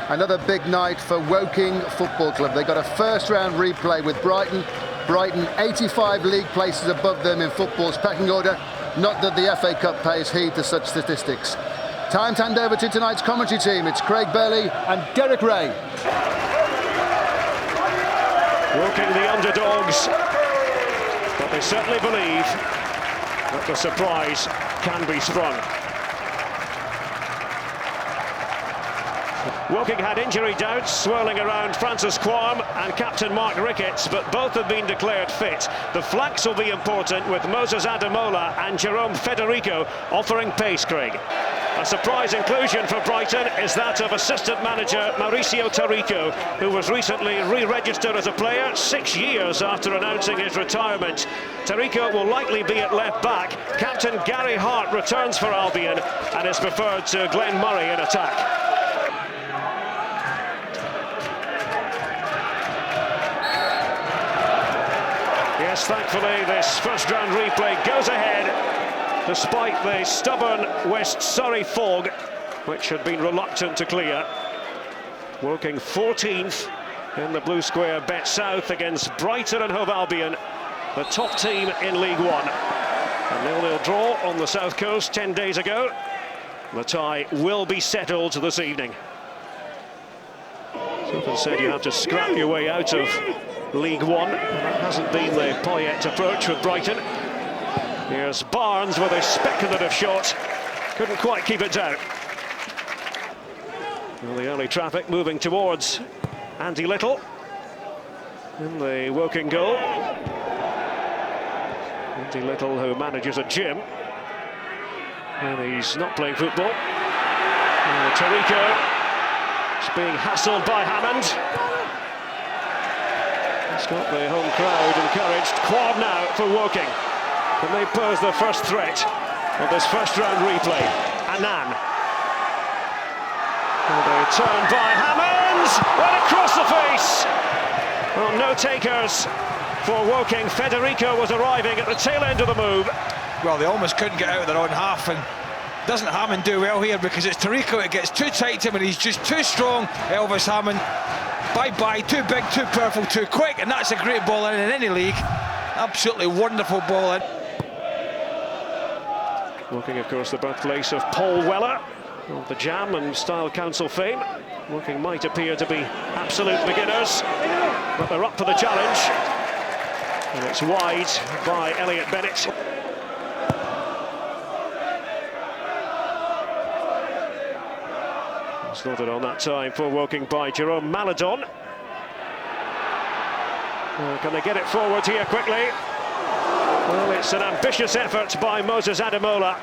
Another big night for Woking Football Club. They got a first-round replay with Brighton. Brighton 85 league places above them in football's pecking order. Not that the FA Cup pays heed to such statistics. Time to hand over to tonight's commentary team. It's Craig Bailey and Derek Ray. Woking the underdogs, but they certainly believe that the surprise can be sprung. Woking had injury doubts swirling around Francis Quam and captain Mark Ricketts, but both have been declared fit. The flanks will be important, with Moses Ademola and Jerome Federico offering pace, Craig. A surprise inclusion for Brighton is that of assistant manager Mauricio Taricco, who was recently re-registered as a player 6 years after announcing his retirement. Taricco will likely be at left back. Captain Gary Hart returns for Albion and is preferred to Glenn Murray in attack. Yes, thankfully this first round replay goes ahead, despite the stubborn West Surrey fog, which had been reluctant to clear. Woking 14th in the Blue Square Bet South against Brighton and Hove Albion, the top team in League One. A 0-0 draw on the South Coast 10 days ago. The tie will be settled this evening. Someone said you have to scrap your way out of League One. That hasn't been the Poyet approach with Brighton. Here's Barnes with a speculative shot. Couldn't quite keep it down. Well, the early traffic moving towards Andy Little in the Woking goal. Andy Little, who manages a gym, and he's not playing football. Taricco is being hassled by Hammond. He's got the home crowd encouraged. Quad now for Woking. Can they pose the first threat of this first round replay? Annan. And a turn by Hammond, right across the face. Well, no takers for Woking. Federico was arriving at the tail end of the move. Well, they almost couldn't get out of their own half, and doesn't Hammond do well here, because it's Taricco. It gets too tight to him and he's just too strong. Elvis Hammond, bye-bye, too big, too powerful, too quick, and that's a great ball in any league. Absolutely wonderful ball in. Woking, of course, the birthplace of Paul Weller of the Jam and Style Council fame. Woking might appear to be absolute beginners, but they're up for the challenge. And it's wide by Elliot Bennett. Slotted on that time for Woking by Jerome Maladon. Can they get it forward here quickly? Well, it's an ambitious effort by Moses Ademola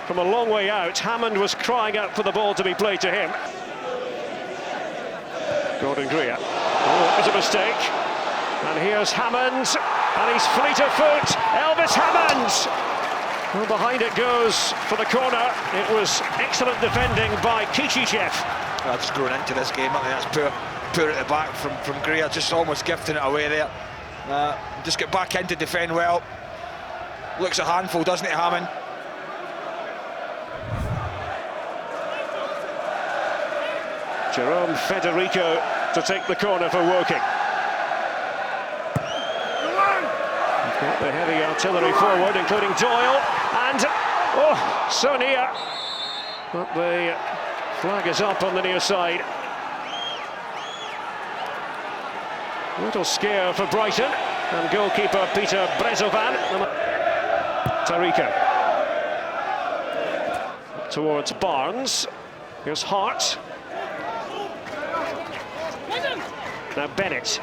from a long way out. Hammond was crying out for the ball to be played to him. Gordon Greer. Oh, it was a mistake. And here's Hammond, and he's fleet of foot. Elvis Hammond! Well, behind it goes for the corner. It was excellent defending by Kichichev. Well, just going into this game, I think that's poor at the back from Greer, just almost gifting it away there. Just get back in to defend well. Looks a handful, doesn't it, Hammond? Jerome Federico to take the corner for Woking. You've got the heavy artillery forward, including Doyle, and oh, so near. But the flag is up on the near side. Little scare for Brighton, and goalkeeper Peter Brezovan. Taricco towards Barnes. Here's Hart. Now Bennett.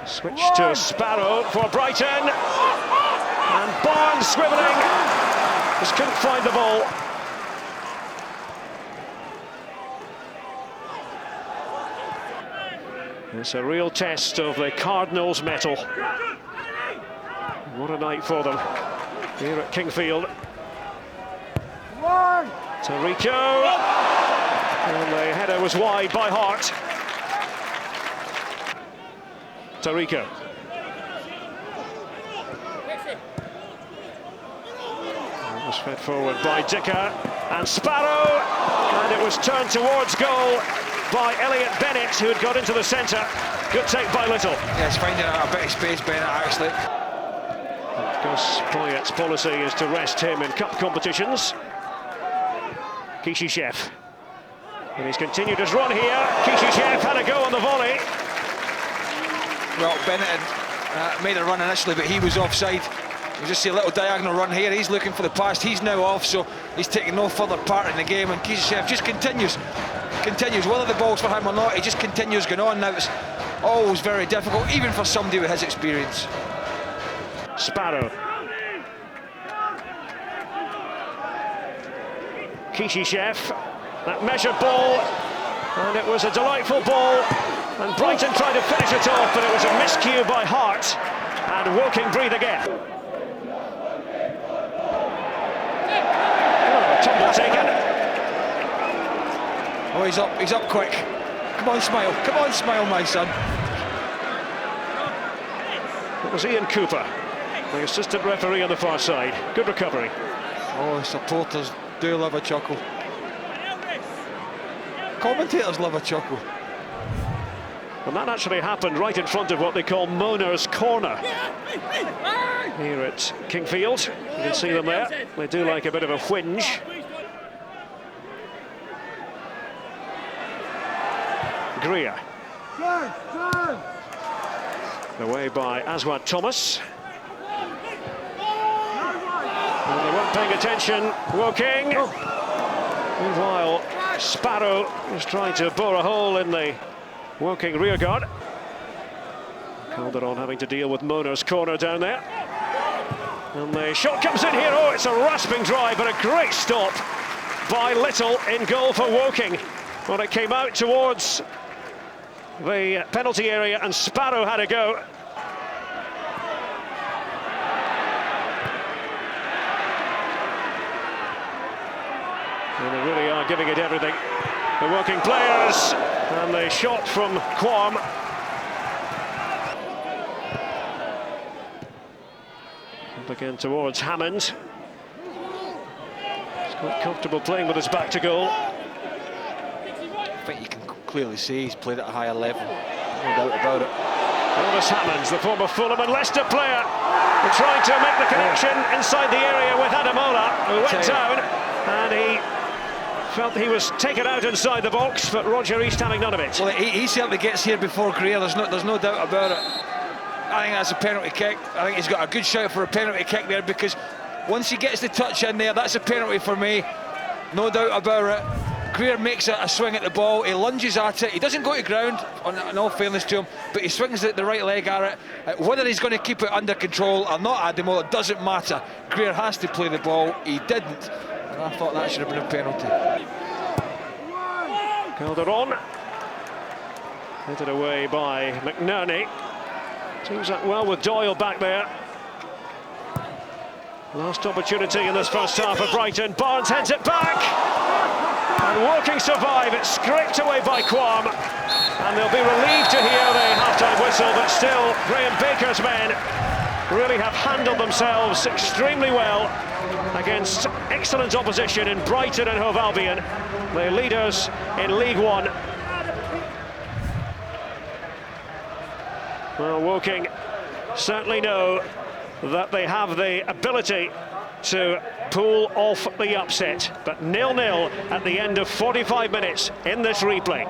Switch to Sparrow for Brighton. And Barnes swivelling. Just couldn't find the ball. It's a real test of the Cardinals' mettle. What a night for them here at Kingfield. Taricco. And the header was wide by Hart. Taricco. That was fed forward by Dicker. and Sparrow, and it was turned towards goal by Elliot Bennett, who had got into the centre. Good take by Little. Yes, finding a bit of space, Bennett, actually. Gus Poyet's policy is to rest him in cup competitions. Kishishev. And he's continued his run here. Kishishev had a go on the volley. Well, Bennett had made a run initially, but he was offside. You just see a little diagonal run here. He's looking for the pass. He's now off, so he's taking no further part in the game. And Kishishev just continues. Whether the ball's for him or not, he just continues going on. Now it's always very difficult, even for somebody with his experience. Sparrow. Kishishev. That measured ball, and it was a delightful ball. And Brighton tried to finish it off, but it was a miscue by Hart. And Woking breathe again. Oh, tumble taken. Oh, he's up quick. Come on, smile, my son. It was Ian Cooper, the assistant referee on the far side. Good recovery. Oh, supporters do love a chuckle. Commentators love a chuckle. And that actually happened right in front of what they call Moner's Corner here at Kingfield. You can see them there. They do like a bit of a whinge. Greer. Away by Aswad Thomas. And they weren't paying attention. Woking. Meanwhile, Sparrow was trying to bore a hole in the Woking rearguard. Calderon having to deal with Moner's Corner down there. And the shot comes in here. Oh, it's a rasping drive, but a great stop by Little in goal for Woking. Well, it came out towards the penalty area, and Sparrow had a go. And they really are giving it everything, the Woking players. And the shot from Quam. Up again towards Hammond. He's quite comfortable playing with his back to goal. I think you can clearly see he's played at a higher level, no doubt about it. Elvis Hammonds, the former Fulham and Leicester player, trying to make the connection inside the area with Ademola, who went down, and he felt he was taken out inside the box, but Roger East having none of it. Well, he certainly gets here before Greer, there's no doubt about it. I think that's a penalty kick. I think he's got a good shout for a penalty kick there, because once he gets the touch in there, that's a penalty for me, no doubt about it. Greer makes a swing at the ball, he lunges at it, he doesn't go to ground, in all fairness to him, but he swings the right leg at it. Whether he's going to keep it under control or not, Ademola, it doesn't matter. Greer has to play the ball, he didn't. I thought that should have been a penalty. Calderon. Headed away by McNerney. Teams up well with Doyle back there. Last opportunity in this first half for Brighton. Barnes heads it back. And Woking survive. It's scraped away by Quam. And they'll be relieved to hear the half-time whistle, but still, Graham Baker's men really have handled themselves extremely well against excellent opposition in Brighton and Hove Albion, the leaders in League One. Well, Woking certainly know that they have the ability to pull off the upset, but 0-0 at the end of 45 minutes in this replay.